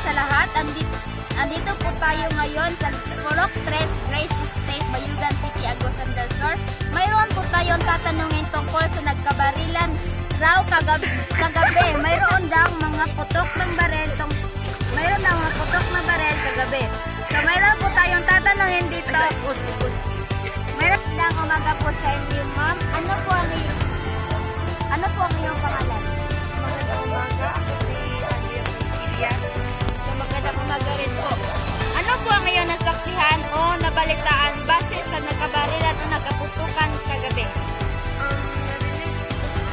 sa lahat. Andito po tayo ngayon sa Purok 3, Grace Estate, Bayugan City, Agusan del Sur. Mayroon po tayong tatanungin tungkol sa nagkabarilan raw kagabi. Mayroon daw mga putok ng barel kagabi. So mayroon po tayong tatanungin dito. Mayroon lang umaga po sa inyo, ma'am. Ano po ang iyong pangalan? Magandang umaga. Ako si Andrea Ilias. So magandang umaga rin po. Ano po ang iyong nasaksihan o nabalitaan base sa nagkabarilan o nagkaputukan kagabi? Narinig.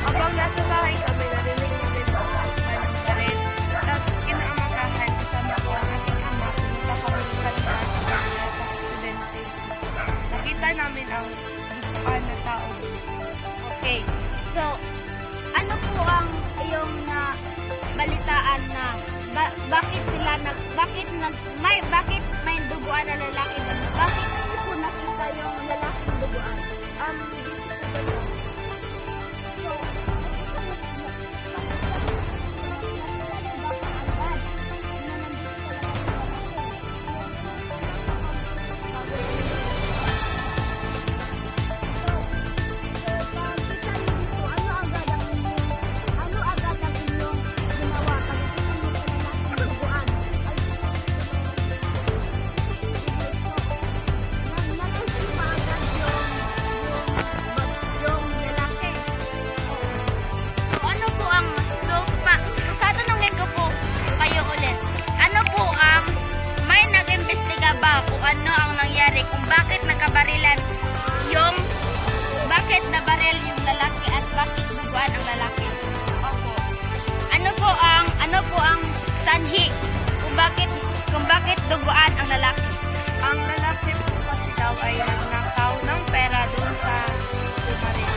Habang nasa bahay kami, narinig namin po ang parang baril. Tapos kinaamagahan, kasama ko ang aking ama. Pumunta kami sa taas sa aksidente. Nakita namin ang duguan na tao. Okay. So, ano po ang iyong balitaan na bakit may duguan na lalaki ba? Bakit niyo po nakita yung lalaking duguan? Kung ano ang nangyari, kung bakit nakabarilan bakit nabaril yung lalaki at bakit duguan ang lalaki. Opo. Ano po ang sanhi kung bakit duguan ang lalaki. Ang lalaki po kasi daw ay nagnakaw ng pera doon sa bumaril.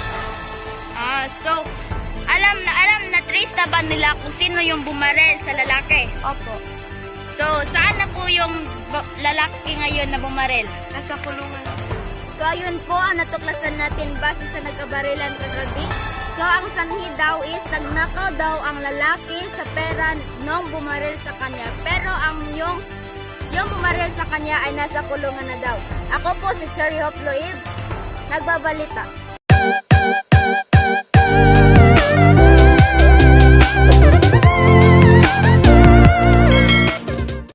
So alam na trace na ba nila kung sino yung bumaril sa lalaki? Opo. So saan na po yung lalaki ngayon na bumaril? Nasa kulungan. So ayun po ang natuklasan natin base sa nagkabarilan kagabi. So ang sanhi daw is nagnakaw daw ang lalaki sa pera nung bumaril sa kanya. Pero yung bumaril sa kanya ay nasa kulungan na daw. Ako po si Cherry Hope Loib, nagbabalita.